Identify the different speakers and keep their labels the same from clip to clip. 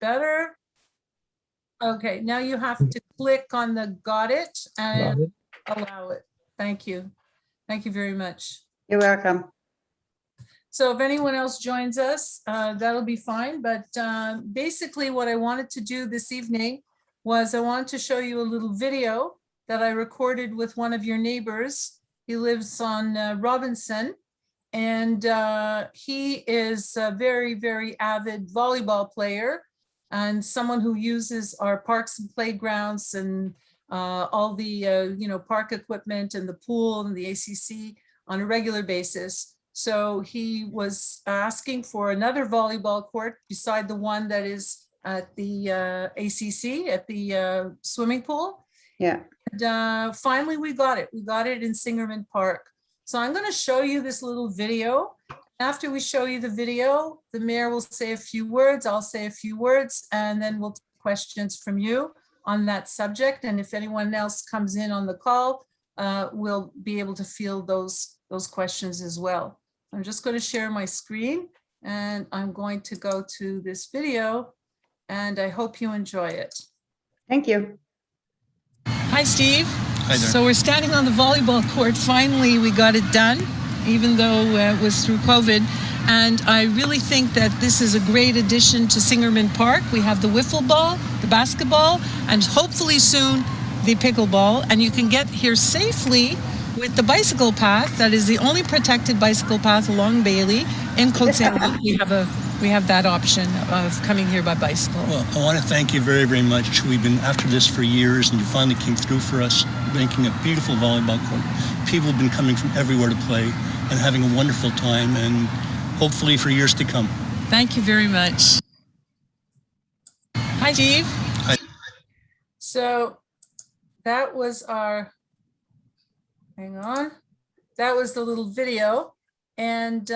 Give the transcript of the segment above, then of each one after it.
Speaker 1: better? Okay, now you have to click on the got it and allow it. Thank you. Thank you very much.
Speaker 2: You're welcome.
Speaker 1: So if anyone else joins us, that'll be fine. But basically what I wanted to do this evening was I wanted to show you a little video that I recorded with one of your neighbors. He lives on Robinson, and he is a very, very avid volleyball player and someone who uses our parks and playgrounds and all the park equipment and the pool and the ACC on a regular basis. So he was asking for another volleyball court beside the one that is at the ACC, at the swimming pool.
Speaker 2: Yeah.
Speaker 1: And finally, we got it. We got it in Singerman Park. So I'm going to show you this little video. After we show you the video, the mayor will say a few words, I'll say a few words, and then we'll take questions from you on that subject. And if anyone else comes in on the call, we'll be able to field those questions as well. I'm just going to share my screen and I'm going to go to this video and I hope you enjoy it.
Speaker 2: Thank you.
Speaker 1: Hi, Steve.
Speaker 3: Hi there.
Speaker 1: So we're standing on the volleyball court. Finally, we got it done, even though it was through COVID. And I really think that this is a great addition to Singerman Park. We have the wiffle ball, the basketball, and hopefully soon the pickleball. And you can get here safely with the bicycle path. That is the only protected bicycle path along Bailey. In Côte Saint-Louis, we have that option of coming here by bicycle.
Speaker 3: Well, I want to thank you very, very much. We've been after this for years, and you finally came through for us, making a beautiful volleyball court. People have been coming from everywhere to play and having a wonderful time, and hopefully for years to come.
Speaker 1: Thank you very much. Hi, Steve.
Speaker 3: Hi.
Speaker 1: So that was our, hang on, that was the little video. And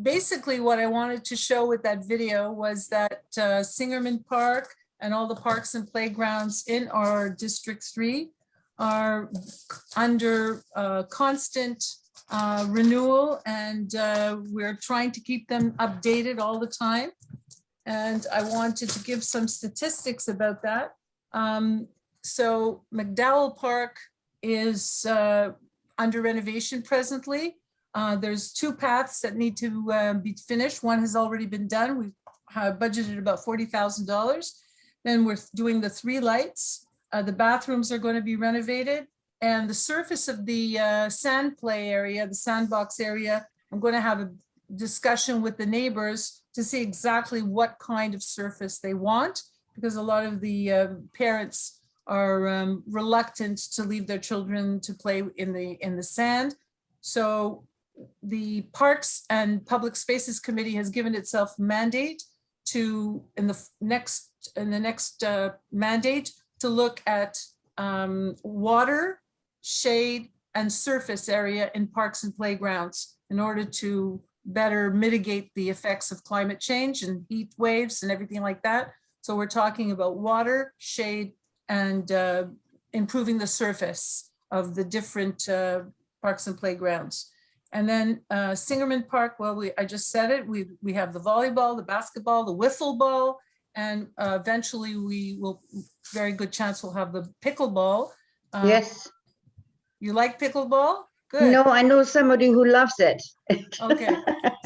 Speaker 1: basically what I wanted to show with that video was that Singerman Park and all the parks and playgrounds in our District 3 are under constant renewal, and we're trying to keep them updated all the time. And I wanted to give some statistics about that. So McDowell Park is under renovation presently. There's 2 paths that need to be finished. One has already been done. We have budgeted about $40,000. Then we're doing the 3 lights. The bathrooms are going to be renovated. And the surface of the sand play area, the sandbox area, I'm going to have a discussion with the neighbors to see exactly what kind of surface they want, because a lot of the parents are reluctant to leave their children to play in the sand. So the Parks and Public Spaces Committee has given itself a mandate to, in the next mandate, to look at water, shade, and surface area in parks and playgrounds in order to better mitigate the effects of climate change and heat waves and everything like that. So we're talking about water, shade, and improving the surface of the different parks and playgrounds. And then Singerman Park, well, I just said it, we have the volleyball, the basketball, the wiffle ball, and eventually we will, very good chance we'll have the pickleball.
Speaker 2: Yes.
Speaker 1: You like pickleball? Good.
Speaker 2: No, I know somebody who loves it.
Speaker 1: Okay,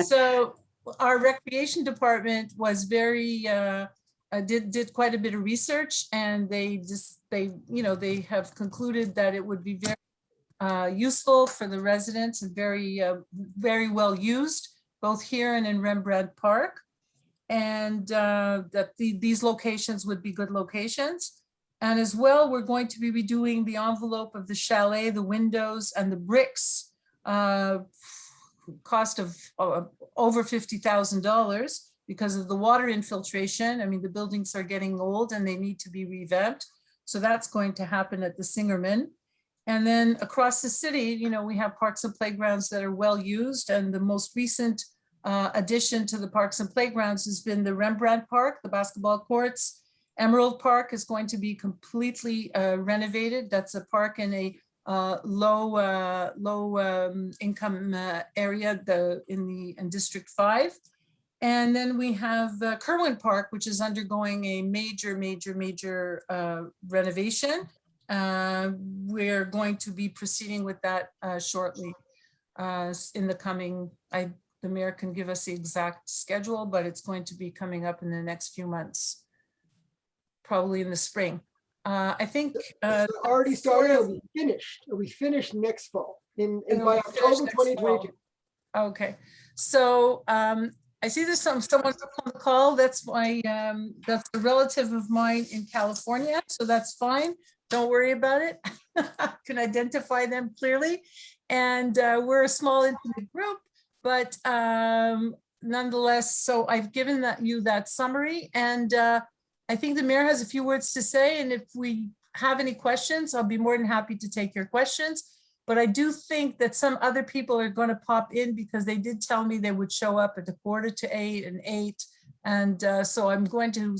Speaker 1: so our recreation department was very, did quite a bit of research, and they have concluded that it would be very useful for the residents and very well used, both here and in Rembrandt Park, and that these locations would be good locations. And as well, we're going to be redoing the envelope of the chalet, the windows, and the bricks, cost of over $50,000 because of the water infiltration. I mean, the buildings are getting old and they need to be revamped. So that's going to happen at the Singerman. And then across the city, we have parks and playgrounds that are well used. And the most recent addition to the parks and playgrounds has been the Rembrandt Park, the basketball courts. Emerald Park is going to be completely renovated. That's a park in a low income area in District 5. And then we have Kerwin Park, which is undergoing a major renovation. We're going to be proceeding with that shortly in the coming, the mayor can give us the exact schedule, but it's going to be coming up in the next few months, probably in the spring. I think
Speaker 4: So already started, it'll be finished. It'll be finished next fall
Speaker 1: It'll
Speaker 4: by
Speaker 1: be finished
Speaker 4: October
Speaker 1: next fall.
Speaker 4: 2022.
Speaker 1: Okay, so I see there's someone on the call. That's that's a relative of mine in California, so that's fine. Don't worry about it. I can identify them clearly. And we're a small intimate group, but nonetheless, so I've given you that summary, and I think the mayor has a few words to say, and if we have any questions, I'll be more than happy to take your questions. But I do think that some other people are going to pop in because they did tell me they would show up at the 7:45 and 8. And so I'm going to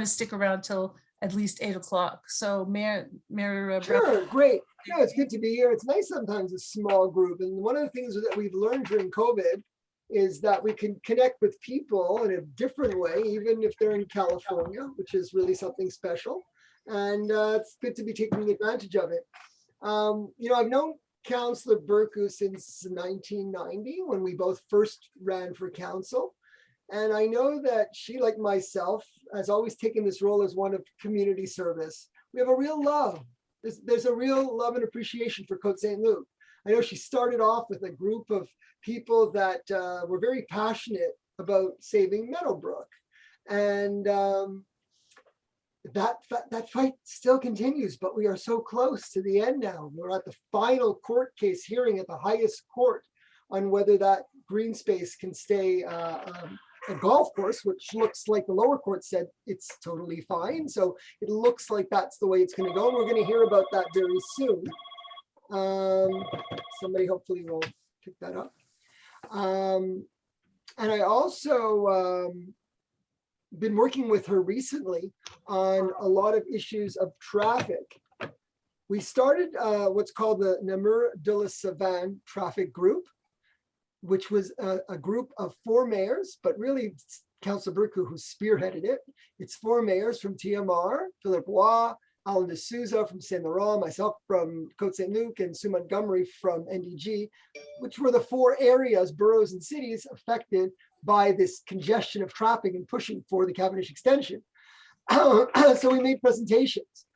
Speaker 1: stick around till at least 8 o'clock. So Mayor Brown.
Speaker 4: Sure, great. Yeah, it's good to be here. It's nice sometimes a small group. And one of the things that we've learned during COVID is that we can connect with people in a different way, even if they're in California, which is really something special. And it's good to be taking advantage of it. You know, I've known Councillor Burku since 1990 when we both first ran for council. And I know that she, like myself, has always taken this role as one of community service. We have a real love. There's a real love and appreciation for Côte Saint-Luc. I know she started off with a group of people that were very passionate about saving Meadowbrook. And that fight still continues, but we are so close to the end now. We're at the final court case hearing at the highest court on whether that green space can stay a golf course, which looks like the lower court said it's totally fine. So it looks like that's the way it's going to go. And we're going to hear about that very soon. Somebody hopefully will pick that up. And I also been working with her recently on a lot of issues of traffic. We started what's called the Namur de la Savane traffic group, which was a group of 4 mayors, but really Councillor Burku who spearheaded it. It's 4 mayors from TMR, Philippe Roy, Alan de Souza from Saint Laurent, myself from Côte Saint-Luc, and Sue Montgomery from NDG, which were the 4 areas, boroughs and cities affected by this congestion of traffic and pushing for the Cavendish extension. So we made presentations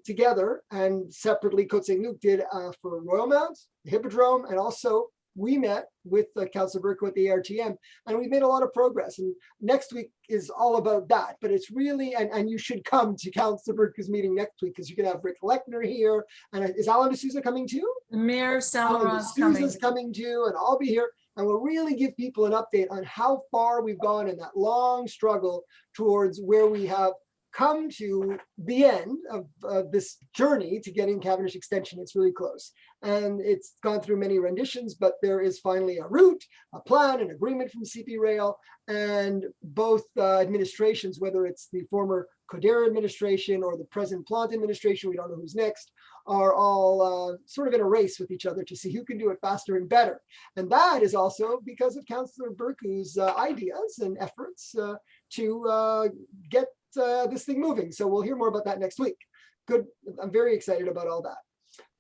Speaker 4: together, and separately Côte Saint-Luc did for Royal Mount, the Hippodrome, and also we met with Councillor Burku at the ARTM, and we've made a lot of progress. And next week is all about that, but it's really, and you should come to Councillor Burku's meeting next week because you can have Rick Lechner here. And is Alan de Souza coming too?
Speaker 1: Mayor
Speaker 4: Alan de
Speaker 1: Salma's coming.
Speaker 4: Souza's coming too, and I'll be here. And we'll really give people an update on how far we've gone in that long struggle towards where we have come to the end of this journey to getting Cavendish extension. It's really close. And it's gone through many renditions, but there is finally a route, a plan, an agreement from CP Rail, and both administrations, whether it's the former Codere administration or the present Plante administration, we don't know who's next, are all sort of in a race with each other to see who can do it faster and better. And that is also because of Councillor Burku's ideas and efforts to get this thing moving. So we'll hear more about that next week. Good. I'm very excited about all that.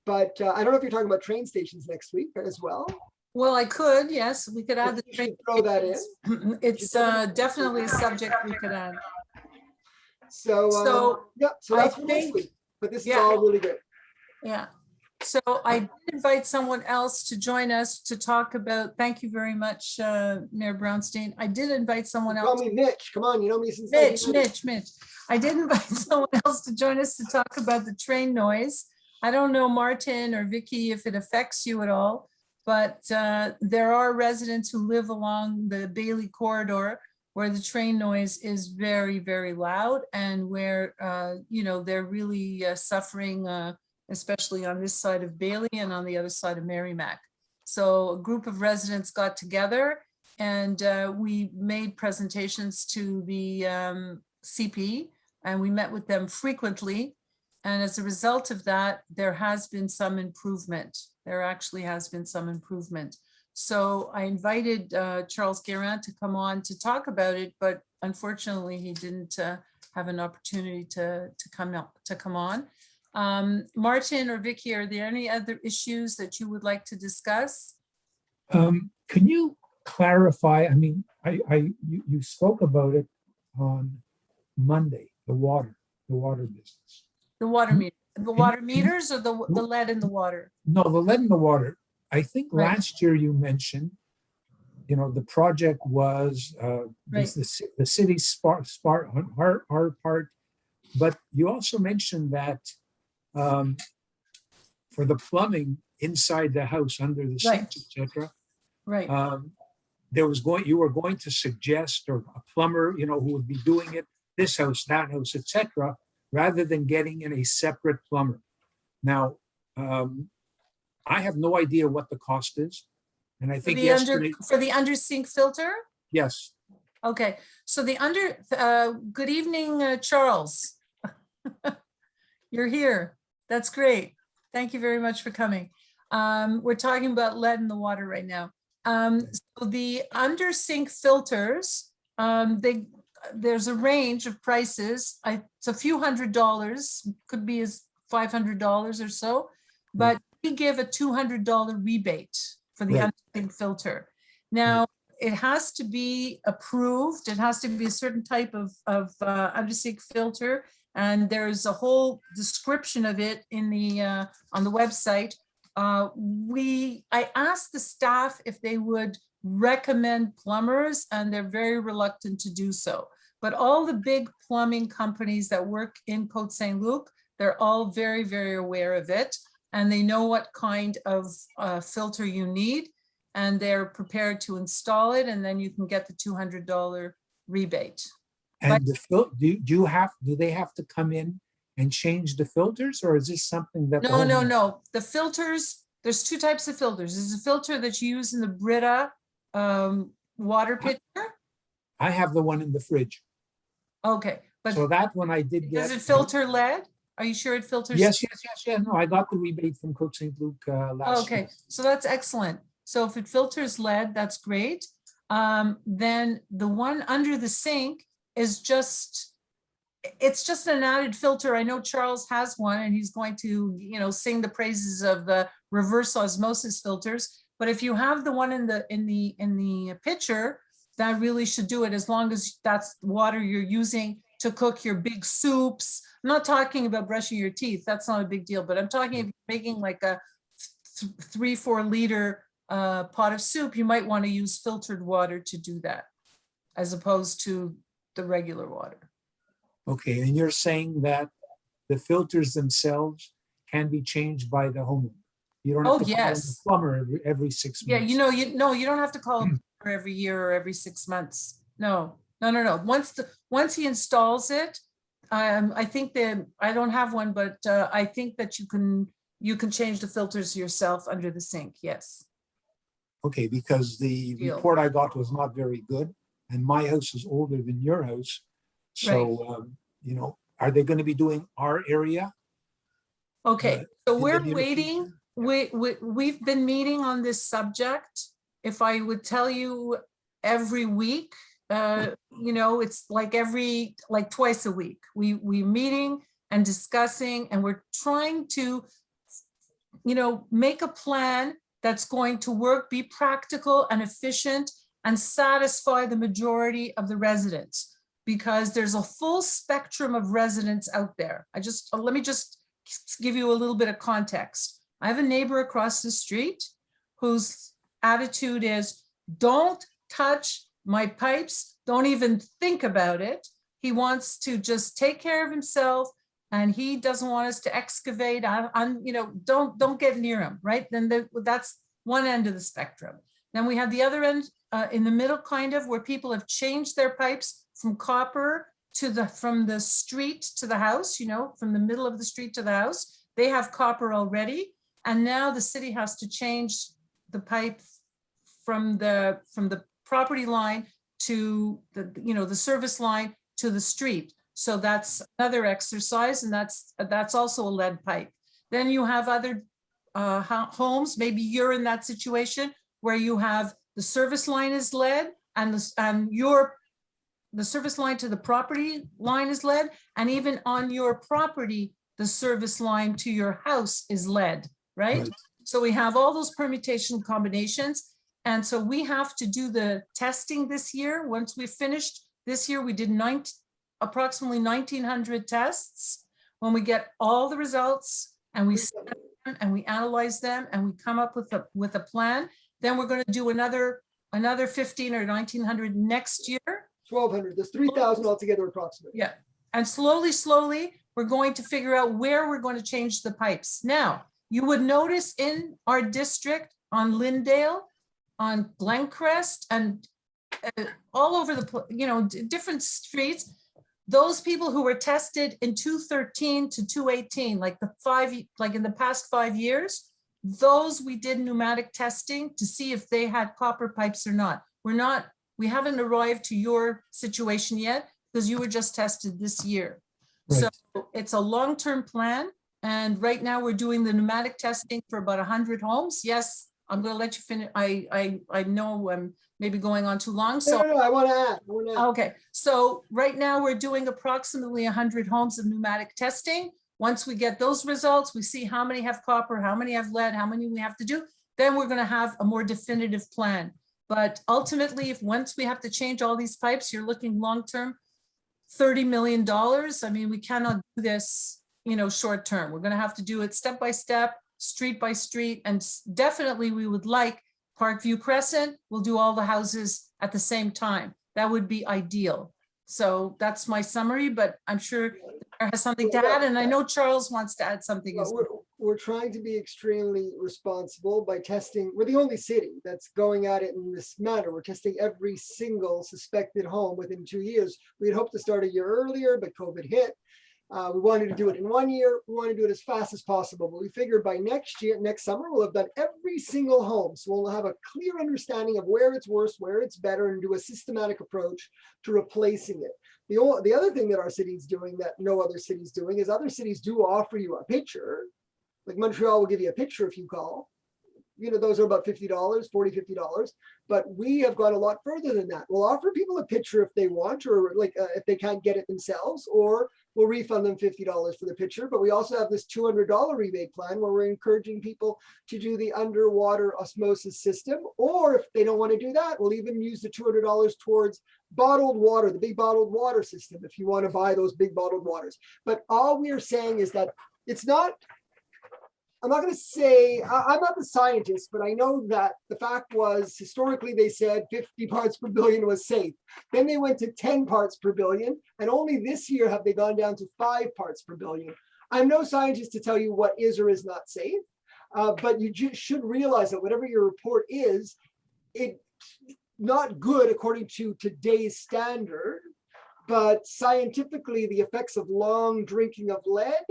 Speaker 4: But I don't know if you're talking about train stations next week as well.
Speaker 1: Well, I could, yes, we could add the
Speaker 4: You should
Speaker 1: train.
Speaker 4: throw that in.
Speaker 1: It's definitely a subject we could add.
Speaker 4: So yeah, so
Speaker 1: I
Speaker 4: that's for next
Speaker 1: think-
Speaker 4: week. But this is
Speaker 1: yeah.
Speaker 4: all really good.
Speaker 1: Yeah. So I did invite someone else to join us to talk about, thank you very much, Mayor Brownstein. I did invite someone
Speaker 4: Call
Speaker 1: else.
Speaker 4: me Mitch. Come on, you know me since
Speaker 1: Mitch. I did invite someone else to join us to talk about the train noise. I don't know, Martin or Vicky, if it affects you at all, but there are residents who live along the Bailey corridor where the train noise is very, very loud, and where, you know, they're really suffering, especially on this side of Bailey and on the other side of Merrimack. So a group of residents got together and we made presentations to the CP, and we met with them frequently. And as a result of that, there has been some improvement. There actually has been some improvement. So I invited Charles Guérin to come on to talk about it, but unfortunately he didn't have an opportunity to come on. Martin or Vicky, are there any other issues that you would like to discuss?
Speaker 5: Can you clarify? I mean, you spoke about it on Monday, the water business.
Speaker 1: The water
Speaker 5: Hmm?
Speaker 1: meter, the water meters or the lead in the water?
Speaker 5: No, the lead in the water. I think
Speaker 1: Right.
Speaker 5: last year you mentioned, the project was
Speaker 1: Right.
Speaker 5: the city's on our part, but you also mentioned that for the plumbing inside the house, under the
Speaker 1: Right.
Speaker 5: sinks, etc.
Speaker 1: Right,
Speaker 5: You were going to suggest, or a plumber, who would be doing it, this house, that house, etc., rather than getting in a separate plumber. Now, I have no idea what the cost is, and I
Speaker 1: for
Speaker 5: think
Speaker 1: the
Speaker 5: yesterday,
Speaker 1: for the under sink filter?
Speaker 5: yes,
Speaker 1: Okay, so good evening, Charles. You're here. That's great. Thank you very much for coming. We're talking about lead in the water right now. So the under sink filters, there's a range of prices. It's a few $100s, could be as $500 or so, but we give a $200 rebate for the
Speaker 5: Right.
Speaker 1: under sink filter. Now, it has to be approved. It has to be a certain type of under sink filter. And there's a whole description of it in the on the website. I asked the staff if they would recommend plumbers, and they're very reluctant to do so. But all the big plumbing companies that work in Côte Saint-Luc, they're all very, very aware of it, and they know what kind of filter you need, and they're prepared to install it, and then you can get the $200 rebate.
Speaker 5: and do they have to come in and change the filters, or is this something that? the
Speaker 1: No, no,
Speaker 5: homeowner-
Speaker 1: no. The filters, there's two types of filters. There's a filter that you use in the Brita water pitcher.
Speaker 5: I have the one in the fridge,
Speaker 1: Okay, but
Speaker 5: so that one I did get.
Speaker 1: does it filter lead? Are you sure it filters?
Speaker 5: Yes. No, I got the rebate from Côte Saint-Luc last
Speaker 1: Okay,
Speaker 5: year.
Speaker 1: so that's excellent. So if it filters lead, that's great. Then the one under the sink is it's just an added filter. I know Charles has one and he's going to, sing the praises of the reverse osmosis filters. But if you have the one in the pitcher, that really should do it, as long as that's water you're using to cook your big soups. I'm not talking about brushing your teeth. That's not a big deal, but I'm talking if you're making like a 3-4 liter pot of soup, you might want to use filtered water to do that, as opposed to the regular water.
Speaker 5: Okay, and you're saying that the filters themselves can be changed by the homeowner? You don't
Speaker 1: Oh,
Speaker 5: have to call in the
Speaker 1: yes.
Speaker 5: plumber every 6
Speaker 1: Yeah,
Speaker 5: months?
Speaker 1: you don't have to call him every year or every 6 months. No. Once he installs it, I think that, I don't have one, but I think that you can change the filters yourself under the sink. Yes.
Speaker 5: Okay, because the
Speaker 1: Deal.
Speaker 5: report I got was not very good, and my house is older than your house. So, are they going to be doing our area?
Speaker 1: Okay, so
Speaker 5: in the
Speaker 1: we're
Speaker 5: near
Speaker 1: waiting. We've been meeting on this subject. If I would tell you every week, it's like twice a week. We meeting and discussing, and we're trying to, make a plan that's going to work, be practical and efficient, and satisfy the majority of the residents, because there's a full spectrum of residents out there. Let me just give you a little bit of context. I have a neighbor across the street whose attitude is, don't touch my pipes, don't even think about it. He wants to just take care of himself, and he doesn't want us to excavate. Don't get near him, right? Then that's one end of the spectrum. Then we have the other end in the middle, kind of, where people have changed their pipes from copper from the street to the house, from the middle of the street to the house. They have copper already, and now the city has to change the pipe from the property line to the service line to the street. So that's another exercise, and that's also a lead pipe. Then you have other homes, maybe you're in that situation, where you have the service line is lead and the service line to the property line is lead, and even on your property, the service line to your house is lead, right?
Speaker 5: Right.
Speaker 1: So we have all those permutation combinations. And so we have to do the testing this year. Once we finished this year, we did approximately 1,900 tests. When we get all the results and we set them and we analyze them and we come up with a plan, then we're going to do another 15 or 1,900 next year.
Speaker 4: 1,200, there's 3,000 altogether approximately.
Speaker 1: Yeah. And slowly, we're going to figure out where we're going to change the pipes. Now, you would notice in our district on Lindale, on Glencrest, and all over different streets, those people who were tested in 2013 to 2018, like in the past 5 years, those we did pneumatic testing to see if they had copper pipes or not. We haven't arrived to your situation yet because you were just tested this year.
Speaker 5: Right.
Speaker 1: So it's a long-term plan. And right now we're doing the pneumatic testing for about 100 homes. Yes, I'm going to let you finish. I know I'm maybe going on too long. So
Speaker 4: No, I want to add.
Speaker 1: okay, so right now we're doing approximately 100 homes of pneumatic testing. Once we get those results, we see how many have copper, how many have lead, how many we have to do. Then we're going to have a more definitive plan. But ultimately, once we have to change all these pipes, you're looking long-term, $30 million. I mean, we cannot do this, short term. We're going to have to do it step by step, street by street, and definitely we would like Parkview Crescent. We'll do all the houses at the same time. That would be ideal. So that's my summary, but I'm sure Tara has something to add, and I know Charles wants to add something as well.
Speaker 4: We're trying to be extremely responsible by testing. We're the only city that's going at it in this manner. We're testing every single suspected home within 2 years. We had hoped to start a year earlier, but COVID hit. We wanted to do it in 1 year. We want to do it as fast as possible, but we figured by next summer, we'll have done every single home. So we'll have a clear understanding of where it's worse, where it's better, and do a systematic approach to replacing it. The other thing that our city's doing that no other city's doing is other cities do offer you a picture. Like Montreal will give you a picture if you call. Those are about $50, $40, $50. But we have gone a lot further than that. We'll offer people a picture if they want, or if they can't get it themselves, or we'll refund them $50 for the picture. But we also have this $200 rebate plan where we're encouraging people to do the underwater osmosis system. Or if they don't want to do that, we'll even use the $200 towards bottled water, the big bottled water system, if you want to buy those big bottled waters. But all we are saying is that it's not, I'm not going to say, I'm not the scientist, but I know that the fact was historically they said 50 parts per billion was safe. Then they went to 10 parts per billion. And only this year have they gone down to 5 parts per billion. I'm no scientist to tell you what is or is not safe, but you should realize that whatever your report is, it's not good according to today's standard, but scientifically the effects of long drinking of lead,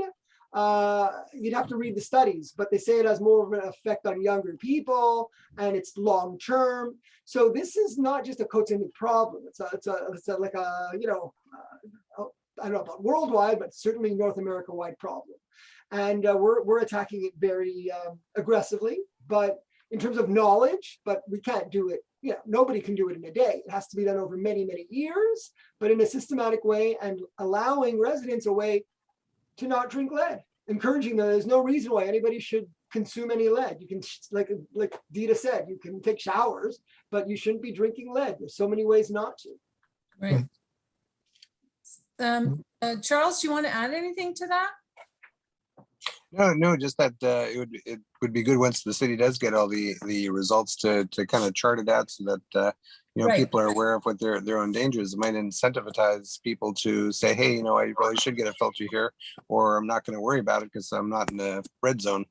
Speaker 4: you'd have to read the studies, but they say it has more of an effect on younger people and it's long term. So this is not just a Coatzacoalcos problem. It's like a I don't know about worldwide, but certainly North America wide problem. And we're attacking it very aggressively, but in terms of knowledge, but we can't do it. Nobody can do it in a day. It has to be done over many, many years, but in a systematic way and allowing residents a way to not drink lead, encouraging them. There's no reason why anybody should consume any lead. You can, like Dita said, you can take showers, but you shouldn't be drinking lead. There's so many ways not to.
Speaker 1: Right. Charles, do you want to add anything to that?
Speaker 6: No, just that it would be good once the city does get all the results to kind of chart it out so that
Speaker 1: Right.
Speaker 6: people are aware of what their own dangers. It might incentivize people to say, hey, I really should get a filter here, or I'm not going to worry about it because I'm not in the red zone,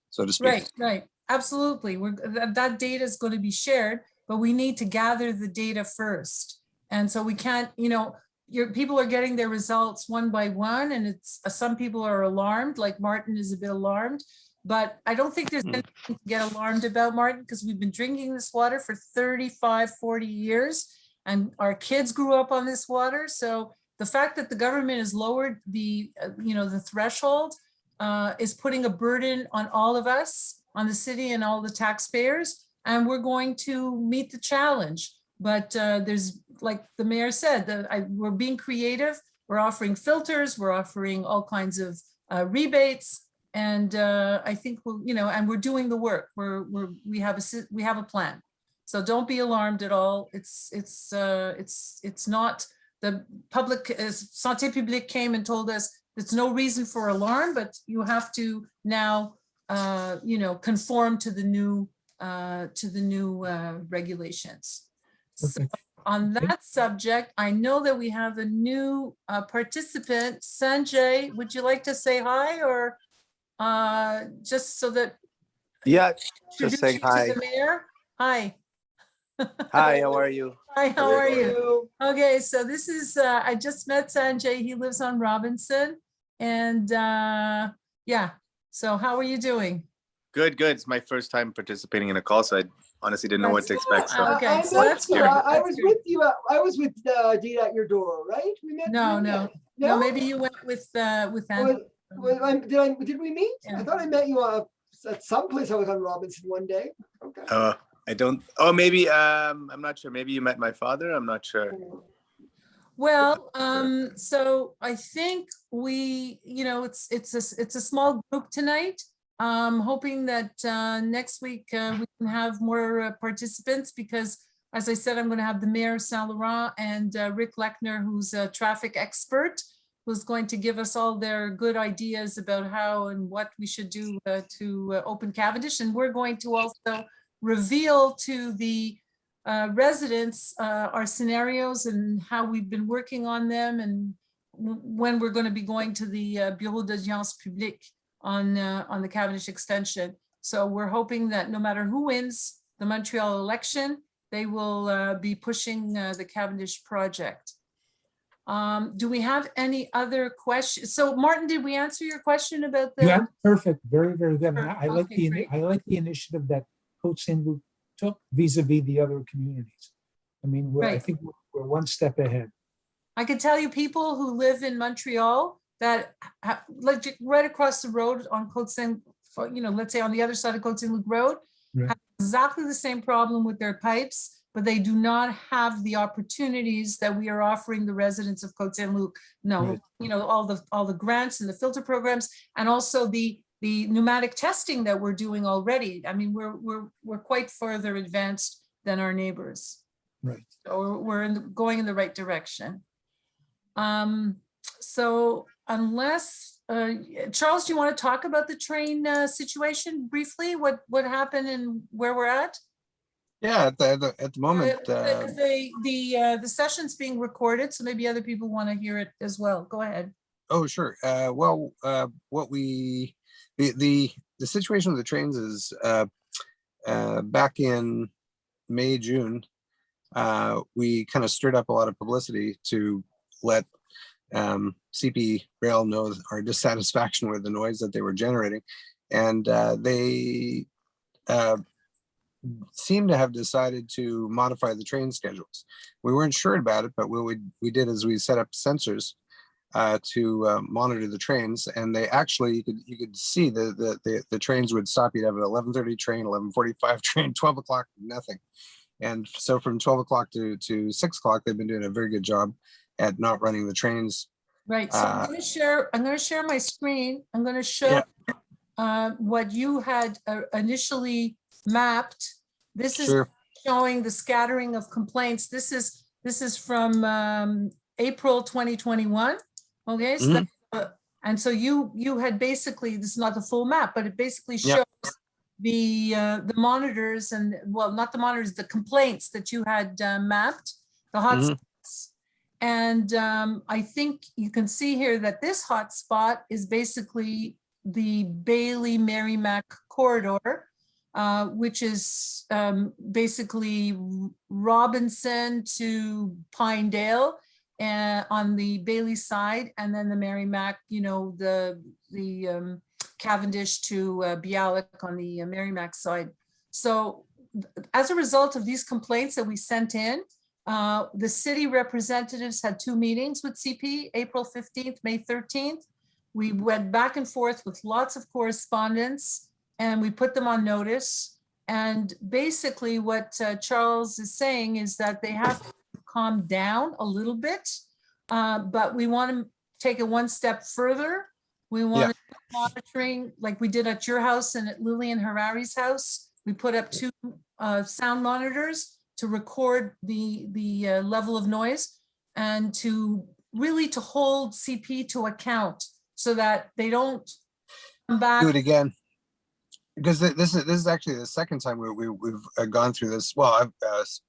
Speaker 6: so to speak.
Speaker 1: Right. Absolutely. That data is going to be shared, but we need to gather the data first. And so we can't, people are getting their results one by one, and it's some people are alarmed, like Martin is a bit alarmed, but I don't think there's anything to get alarmed about, Martin, because we've been drinking this water for 35, 40 years, and our kids grew up on this water. So the fact that the government has lowered the threshold is putting a burden on all of us, on the city and all the taxpayers. and we're going to meet the challenge. But there's, like the mayor said, we're being creative. We're offering filters, we're offering all kinds of rebates. And I think we'll, and we're doing the work. We have a plan. So don't be alarmed at all. It's not, the public, Santé Publique came and told us there's no reason for alarm, but you have to now, conform to the new regulations. So
Speaker 5: Okay.
Speaker 1: on that subject, I know that we have a new participant. Sanjay, would you like to say hi, or just so that
Speaker 7: Yeah,
Speaker 1: introduce
Speaker 7: just saying
Speaker 1: you to
Speaker 7: hi.
Speaker 1: the mayor? Hi.
Speaker 7: Hi, how are you?
Speaker 1: Hi, how are you?
Speaker 4: You.
Speaker 1: Okay, so this is, I just met Sanjay. He lives on Robinson. And yeah, so how are you doing?
Speaker 7: Good, good. It's my first time participating in a call, so I honestly didn't know what to
Speaker 1: That's
Speaker 7: expect.
Speaker 1: cool.
Speaker 7: So
Speaker 1: Okay,
Speaker 4: I
Speaker 1: so
Speaker 4: met
Speaker 1: that's
Speaker 4: you.
Speaker 1: good.
Speaker 4: I
Speaker 1: That's
Speaker 4: was
Speaker 1: good.
Speaker 4: with you. I was with Dean at your door, right? We met.
Speaker 1: No,
Speaker 4: we
Speaker 1: no.
Speaker 4: met.
Speaker 1: No, maybe you went with Andrew.
Speaker 4: Did we meet?
Speaker 1: Yeah.
Speaker 4: I thought I met you at some place. I was on Robinson one day. Okay.
Speaker 7: I don't, oh, maybe, I'm not sure. Maybe you met my father. I'm not sure.
Speaker 1: Well, so I think we, it's a small group tonight. Hoping that next week we can have more participants, because as I said, I'm going to have the mayor of Saint Laurent and Rick Lechner, who's a traffic expert, who's going to give us all their good ideas about how and what we should do to open Cavendish. And we're going to also reveal to the residents our scenarios and how we've been working on them, and when we're going to be going to the Bureau d'Audience Publique on the Cavendish extension. So we're hoping that no matter who wins the Montreal election, they will be pushing the Cavendish project. Do we have any other questions? So Martin, did we answer your question about
Speaker 5: Yeah,
Speaker 1: the?
Speaker 5: perfect. Very, very good. And I like
Speaker 1: Okay, great.
Speaker 5: I like the initiative that Côte Saint-Luc took vis-a-vis the other communities. I mean, I
Speaker 1: Right.
Speaker 5: think we're one step ahead.
Speaker 1: I can tell you people who live in Montreal that like right across the road on Côte Saint, let's say on the other side of Côte Saint-Luc Road,
Speaker 5: Right.
Speaker 1: have exactly the same problem with their pipes, but they do not have the opportunities that we are offering the residents of Côte Saint-Luc. No,
Speaker 5: Right.
Speaker 1: all the grants and the filter programs, and also the pneumatic testing that we're doing already. I mean, we're quite further advanced than our neighbors.
Speaker 5: Right.
Speaker 1: So we're going in the right direction. So unless, Charles, do you want to talk about the train situation briefly? What happened and where we're at?
Speaker 6: Yeah, at the moment,
Speaker 1: Because the session's being recorded, so maybe other people want to hear it as well. Go ahead.
Speaker 6: oh, sure. The situation with the trains is back in May, June, we kind of stirred up a lot of publicity to let CP Rail know our dissatisfaction with the noise that they were generating. And they seem to have decided to modify the train schedules. We weren't sure about it, but what we did is we set up sensors to monitor the trains, and they actually, you could see the trains would stop. You'd have an 11:30 train, 11:45 train, 12 o'clock, nothing. And so from 12 o'clock to 6 o'clock, they've been doing a very good job at not running the trains.
Speaker 1: Right, so I'm going to share my screen. I'm going to show what you had initially mapped. This is
Speaker 6: Sure.
Speaker 1: showing the scattering of complaints. This is from April 2021. Okay, so and so you had basically, this is not the full map, but it basically shows the monitors and, well, not the monitors, the complaints that you had mapped, the hotspots. And I think you can see here that this hotspot is basically the Bailey-Merrimack corridor, which is basically Robinson to Pinedale on the Bailey side, and then the Merrimack, the Cavendish to Bialik on the Merrimack side. So as a result of these complaints that we sent in, the city representatives had 2 meetings with CP, April 15th, May 13th. We went back and forth with lots of correspondence, and we put them on notice. And basically what Charles is saying is that they have to calm down a little bit, but we want to take it one step further. We want to monitoring like we did at your house and at Lillian Harari's house. We put up 2 sound monitors to record the level of noise and to really to hold CP to account so that they don't come back.
Speaker 6: Do it again. Because this is actually the second time we've gone through this. Well,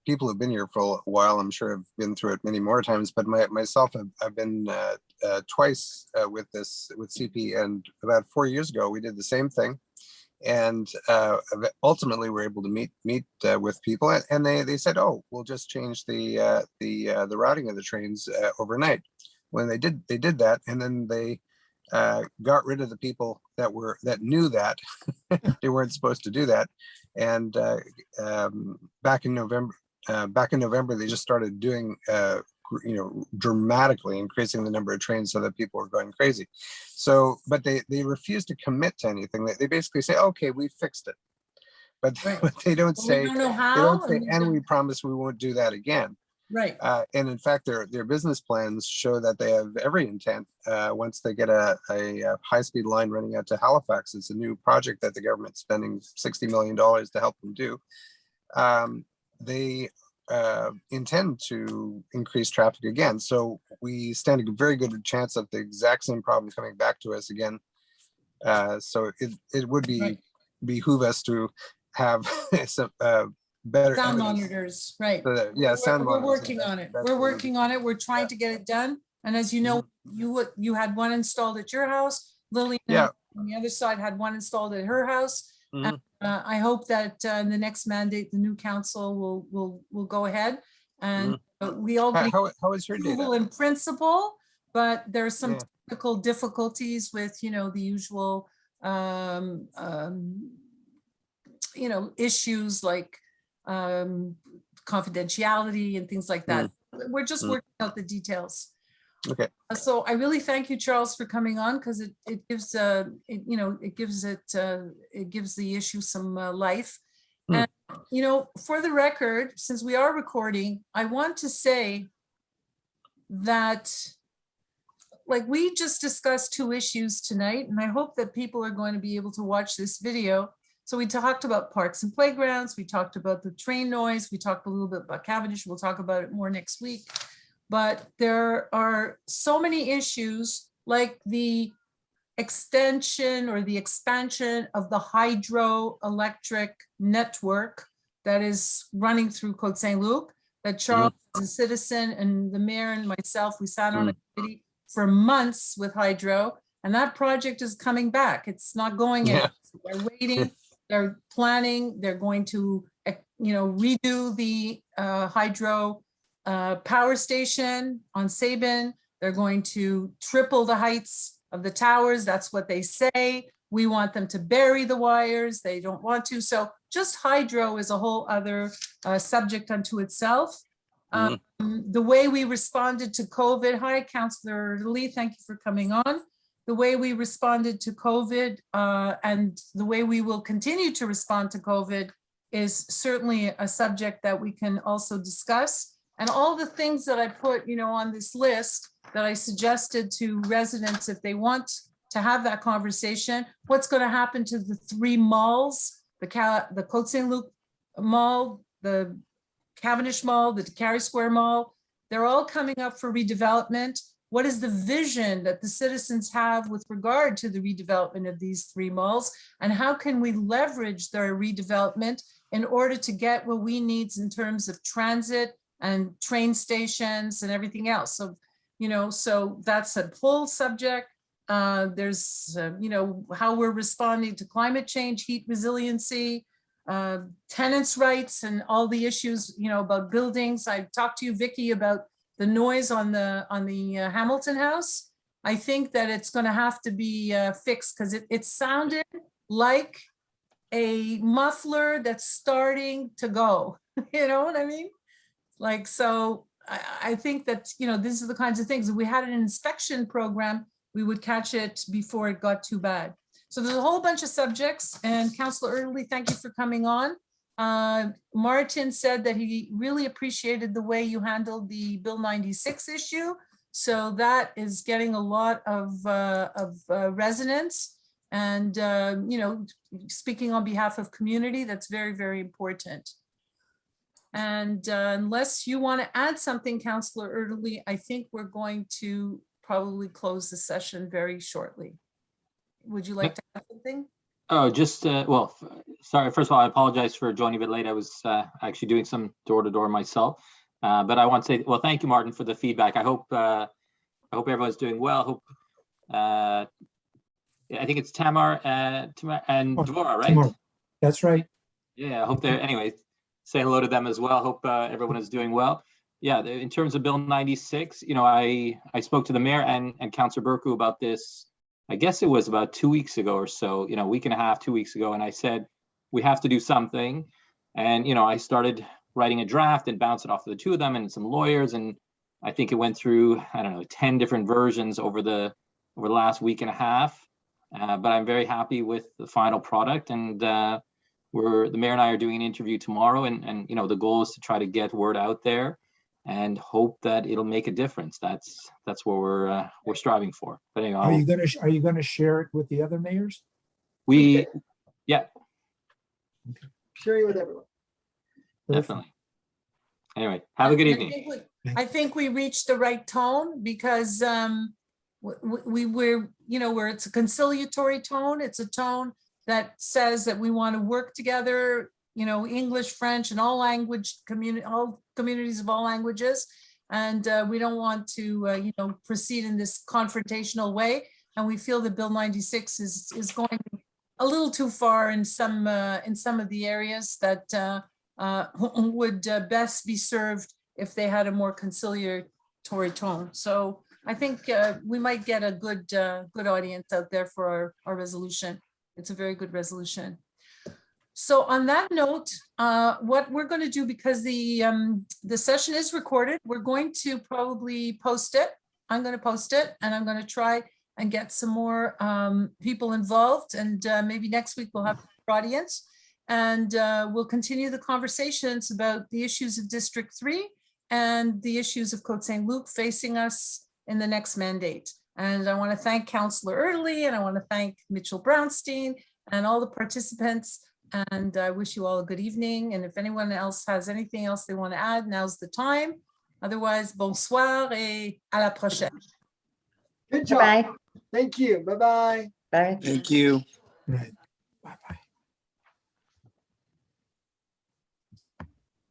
Speaker 6: people who've been here for a while, I'm sure have been through it many more times. But myself, I've been twice with CP, and about 4 years ago we did the same thing, and ultimately we're able to meet with people, and they said, oh, we'll just change the routing of the trains overnight. When they did that, and then they got rid of the people that knew that they weren't supposed to do that. And back in November, they just started doing, dramatically increasing the number of trains so that people were going crazy. So, but they refused to commit to anything. They basically say, okay, we fixed it. But
Speaker 1: Right.
Speaker 6: they don't
Speaker 1: Well,
Speaker 6: say,
Speaker 1: we don't know
Speaker 6: they
Speaker 1: how.
Speaker 6: don't say, and we promise we won't do that again.
Speaker 1: Right.
Speaker 6: And in fact, their business plans show that they have every intent, once they get a high-speed line running out to Halifax. It's a new project that the government's spending $60 million to help them do. They intend to increase traffic again. So we stand a very good chance of the exact same problem coming back to us again. So it would behoove us to have some better
Speaker 1: Sound
Speaker 6: evidence.
Speaker 1: monitors, right.
Speaker 6: Sound
Speaker 1: We're
Speaker 6: monitors.
Speaker 1: working on it. We're working on it. We're trying to get it done. And as you know, you had one installed at your house. Lillian
Speaker 6: Yeah.
Speaker 1: on the other side had one installed at her house.
Speaker 6: Mhm.
Speaker 1: And, I hope that in the next mandate, the new council will go ahead. And we all
Speaker 6: How is your
Speaker 1: approval
Speaker 6: data?
Speaker 1: in principle, but there are some
Speaker 6: Yeah.
Speaker 1: technical difficulties with, the usual, issues like confidentiality and things like that. We're just working out the details.
Speaker 6: Okay.
Speaker 1: So I really thank you, Charles, for coming on, because it gives it gives the issue some life. And for the record, since we are recording, I want to say that like we just discussed 2 issues tonight, and I hope that people are going to be able to watch this video. So we talked about parks and playgrounds. We talked about the train noise. We talked a little bit about Cavendish. We'll talk about it more next week. But there are so many issues like the extension or the expansion of the hydroelectric network that is running through Côte Saint-Luc, that Charles, as a citizen, and the mayor and myself, we sat on a committee for months with hydro, and that project is coming back. It's not going anywhere. They're waiting, they're planning, they're going to, redo the hydro power station on Sabin. They're going to triple the heights of the towers. That's what they say. We want them to bury the wires. They don't want to. So just hydro is a whole other subject unto itself. The way we responded to COVID, hi, Councillor Lee, thank you for coming on. The way we responded to COVID and the way we will continue to respond to COVID is certainly a subject that we can also discuss. And all the things that I put, on this list that I suggested to residents, if they want to have that conversation, what's going to happen to the 3 malls, the Côte Saint-Luc Mall, the Cavendish Mall, the Carey Square Mall, they're all coming up for redevelopment. What is the vision that the citizens have with regard to the redevelopment of these 3 malls? And how can we leverage their redevelopment in order to get what we need in terms of transit and train stations and everything else? So, so that's a whole subject. There's, how we're responding to climate change, heat resiliency, tenants' rights, and all the issues, about buildings. I talked to you, Vicky, about the noise on the Hamilton House. I think that it's going to have to be fixed because it sounded like a muffler that's starting to go. You know what I mean? Like, so I think that, these are the kinds of things. If we had an inspection program, we would catch it before it got too bad. So there's a whole bunch of subjects, and Councillor Erdely, thank you for coming on. Martin said that he really appreciated the way you handled the Bill 96 issue. So that is getting a lot of resonance. And, you know, speaking on behalf of community, that's very, very important. And unless you want to add something, Councillor Erdely, I think we're going to probably close the session very shortly. Would you like to add something?
Speaker 8: Oh, just, well, sorry, first of all, I apologize for joining a bit late. I was actually doing some door-to-door myself. But I want to say, well, thank you, Martin, for the feedback. I hope everyone's doing well. Hope, I think it's Tamar and Dvora, right?
Speaker 5: Tamar. That's right.
Speaker 8: Yeah, I hope they're, anyway, say hello to them as well. Hope everyone is doing well. Yeah, in terms of Bill 96, you know, I spoke to the mayor and Councillor Burku about this. I guess it was about 2 weeks ago or so, you know, a week and a half, 2 weeks ago. And I said, we have to do something. And, you know, I started writing a draft and bounced it off of the two of them and some lawyers. And I think it went through, I don't know, 10 different versions over the last week and a half. But I'm very happy with the final product. And the mayor and I are doing an interview tomorrow. And, you know, the goal is to try to get word out there and hope that it'll make a difference. That's what we're striving for. But anyway,
Speaker 5: Are you gonna share it with the other mayors?
Speaker 8: yeah,
Speaker 4: Sharing with everyone.
Speaker 8: definitely. Anyway, have a good evening.
Speaker 1: I think we reached the right tone because we're, you know, where it's a conciliatory tone. It's a tone that says that we want to work together, you know, English, French, and all communities of all languages. And we don't want to, you know, proceed in this confrontational way. And we feel that Bill 96 is going a little too far in some of the areas that would best be served if they had a more conciliatory tone. So I think we might get a good audience out there for our resolution. It's a very good resolution. So on that note, what we're going to do, because the session is recorded, we're going to probably post it. I'm going to post it, and I'm going to try and get some more people involved. And maybe next week we'll have an audience, and we'll continue the conversations about the issues of District 3 and the issues of Côte Saint-Luc facing us in the next mandate. And I want to thank Councillor Erdely, and I want to thank Mitchell Brownstein and all the participants. And I wish you all a good evening. And if anyone else has anything else they want to add, now's the time. Otherwise, bonsoir et à la prochaine.
Speaker 4: Good job.
Speaker 2: Bye.
Speaker 4: Thank you. Bye-bye.
Speaker 2: Bye.
Speaker 7: Thank you.
Speaker 5: Right.